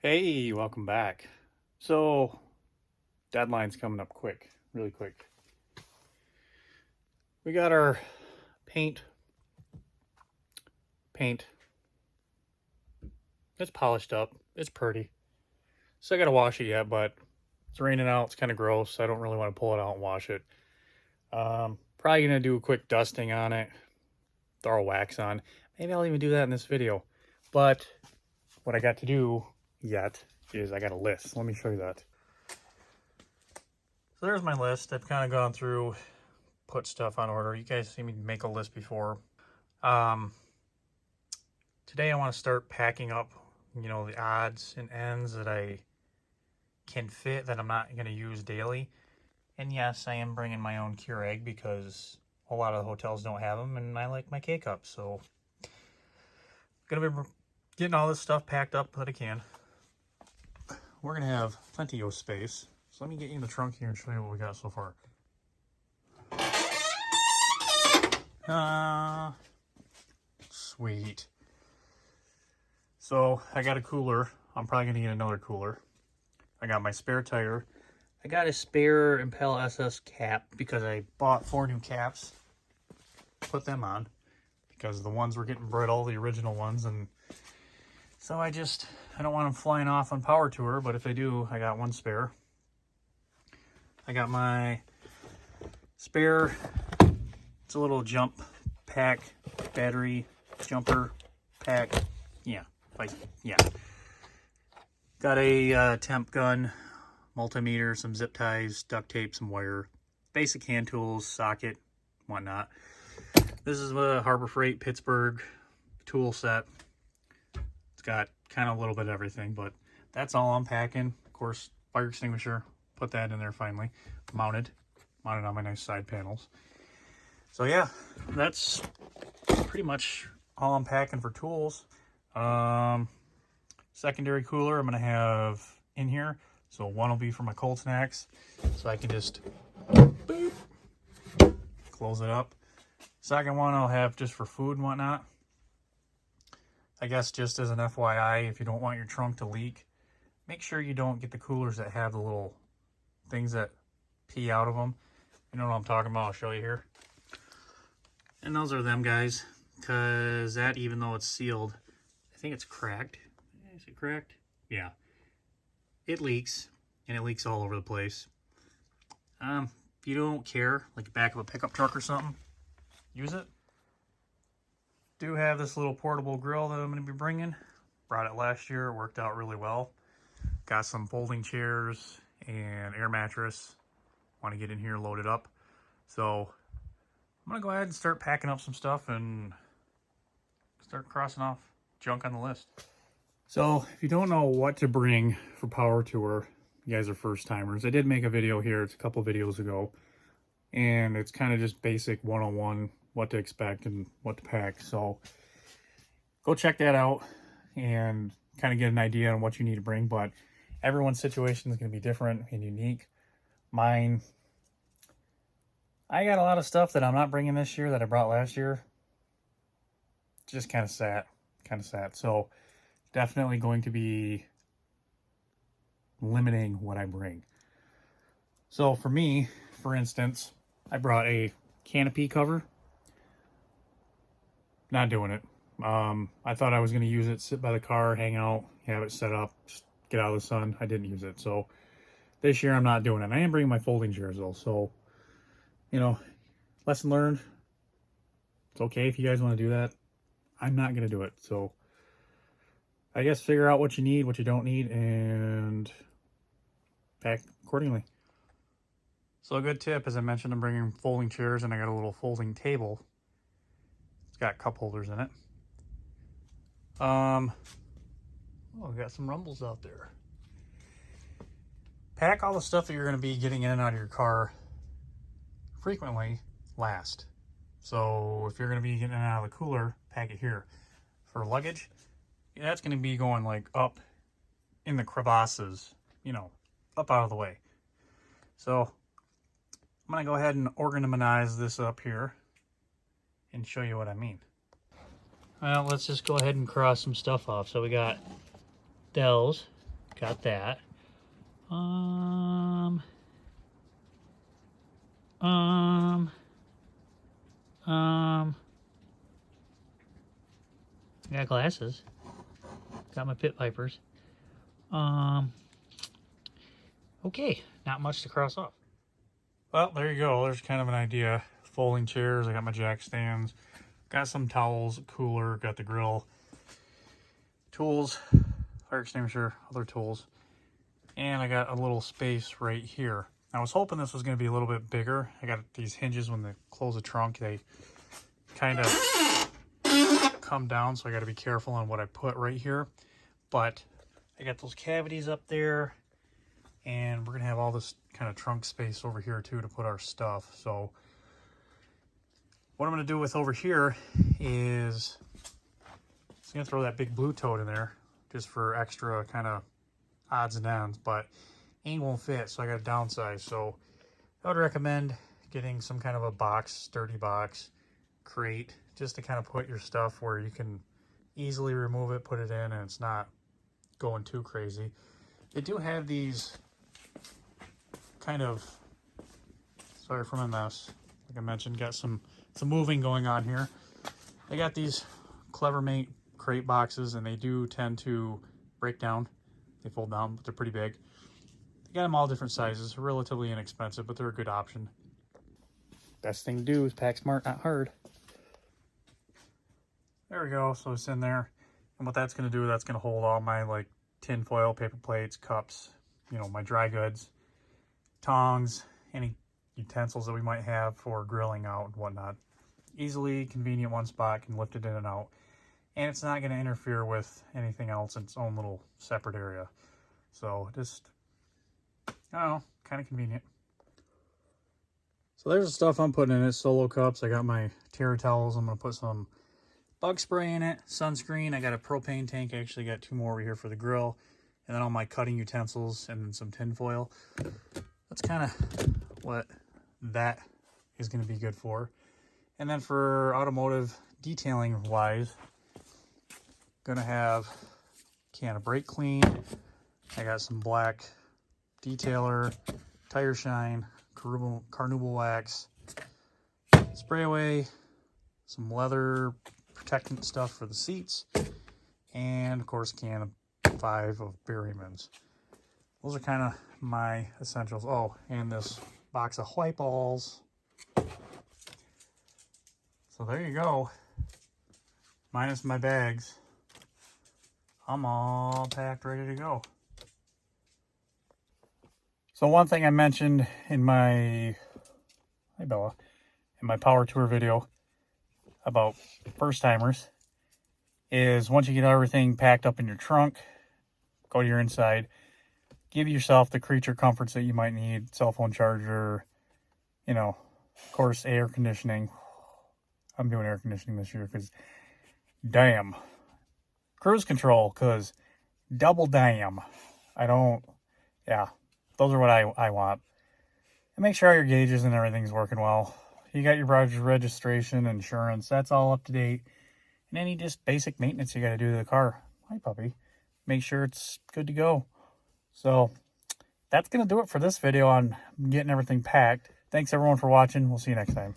Hey, welcome back. So, deadline's coming up quick, really quick. We got our paint. It's polished up. It's pretty. So I gotta wash it yet, but it's raining out. It's kind of gross. I don't really want to pull it out and wash it. Probably gonna do a quick dusting on it, throw wax on. Maybe I'll even do that in this video. But what I got to do yet is I got a list. Let me show you that. So there's my list. I've kind of gone through, put stuff on order. You guys see me make a list before. Today I want to start packing up, the odds and ends that I can fit that I'm not going to use daily. And yes, I am bringing my own Keurig because a lot of the hotels don't have them, and I like my K-Cups. So I'm going to be getting all this stuff packed up that I can. We're going to have plenty of space. So let me get you in the trunk here and show you what we got so far. Sweet. So I got a cooler. I'm probably going to get another cooler. I got my spare tire. I got a spare Impel SS cap because I bought 4 new caps. Put them on because the ones were getting brittle, the original ones, and so I don't want them flying off on power tour, but if they do, I got one spare. I got my spare, it's a little jump pack, battery jumper pack. Yeah. Got a temp gun, multimeter, some zip ties, duct tape, some wire, basic hand tools, socket, whatnot. This is a Harbor Freight Pittsburgh tool set. It's got kind of a little bit of everything, but that's all I'm packing. Of course, fire extinguisher, put that in there finally, mounted on my nice side panels. So yeah, that's pretty much all I'm packing for tools. Secondary cooler I'm going to have in here. So one will be for my cold snacks. So I can just boop, close it up. Second one I'll have just for food and whatnot. I guess just as an FYI, if you don't want your trunk to leak, make sure you don't get the coolers that have the little things that pee out of them. You know what I'm talking about? I'll show you here. And those are them guys. Because that, even though it's sealed, I think it's cracked. Is it cracked? Yeah. It leaks, and it leaks all over the place. If you don't care, like the back of a pickup truck or something, use it. Do have this little portable grill that I'm going to be bringing. Brought it last year. It worked out really well. Got some folding chairs and air mattress. Want to get in here and load it up. So I'm going to go ahead and start packing up some stuff and start crossing off junk on the list. So if you don't know what to bring for power tour, you guys are first timers. I did make a video here. It's a couple videos ago. And it's kind of just basic 101, what to expect and what to pack. So go check that out and kind of get an idea on what you need to bring. But everyone's situation is going to be different and unique. Mine, I got a lot of stuff that I'm not bringing this year that I brought last year. Just kind of sat. So definitely going to be limiting what I bring. So for me, for instance, I brought a canopy cover. Not doing it. I thought I was going to use it, sit by the car, hang out, have it set up, just get out of the sun. I didn't use it. So this year I'm not doing it. I am bringing my folding chairs though. So, lesson learned. It's okay if you guys want to do that. I'm not going to do it. So I guess figure out what you need, what you don't need, and pack accordingly. So a good tip, as I mentioned, I'm bringing folding chairs, and I got a little folding table. It's got cup holders in it. Oh, we got some rumbles out there. Pack all the stuff that you're going to be getting in and out of your car frequently last. So if you're going to be getting in and out of the cooler, pack it here. For luggage, that's going to be going like up in the crevasses, up out of the way. So I'm going to go ahead and organize this up here and show you what I mean. Well, let's just go ahead and cross some stuff off. So we got Dells, got that. Got glasses. Got my pit vipers. Okay, not much to cross off. Well, there you go. There's kind of an idea. Folding chairs. I got my jack stands. Got some towels, cooler. Got the grill. Tools. Fire extinguisher. Other tools. And I got a little space right here. I was hoping this was going to be a little bit bigger. I got these hinges when they close the trunk. They kind of come down, so I got to be careful on what I put right here. But I got those cavities up there. And we're going to have all this kind of trunk space over here too to put our stuff. So what I'm going to do with over here is I'm going to throw that big blue toad in there just for extra kind of odds and ends, but ain't won't fit, so I got to downsize. So I would recommend getting some kind of a box, sturdy box, crate, just to kind of put your stuff where you can easily remove it, put it in, and it's not going too crazy. They do have these kind of, sorry for my mess, like I mentioned, got some moving going on here. They got these Clever Mate crate boxes, and they do tend to break down. They fold down, but they're pretty big. They got them all different sizes, relatively inexpensive, but they're a good option. Best thing to do is pack smart, not hard. There we go, so it's in there. And what that's gonna do, that's gonna hold all my like tin foil, paper plates, cups, you know, my dry goods, tongs, any utensils that we might have for grilling out and whatnot. Easily, convenient, one spot, can lift it in and out. And it's not going to interfere with anything else in its own little separate area. So just, I don't know, kind of convenient. So there's the stuff I'm putting in it. Solo cups. I got my Terra towels. I'm going to put some bug spray in it. Sunscreen. I got a propane tank. I actually got 2 more over here for the grill. And then all my cutting utensils and then some tin foil. That's kind of what that is going to be good for. And then for automotive detailing wise, gonna have a can of brake clean. I got some black detailer, tire shine, carnauba wax, spray away, some leather protectant stuff for the seats, and of course a can of 5 of Berryman's. Those are kind of my essentials. Oh, and this box of white balls. So there you go. Minus my bags. I'm all packed, ready to go. So one thing I mentioned in my, hi Bella, in my power tour video about first timers is once you get everything packed up in your trunk, go to your inside, give yourself the creature comforts that you might need, cell phone charger, you know, of course, air conditioning. I'm doing air conditioning this year because damn. Cruise control, because double damn. Yeah, those are what I want. And make sure all your gauges and everything's working well. You got your registration, insurance, that's all up to date. And any just basic maintenance you got to do to the car. Hi, puppy. Make sure it's good to go. So, that's going to do it for this video on getting everything packed. Thanks, everyone, for watching. We'll see you next time.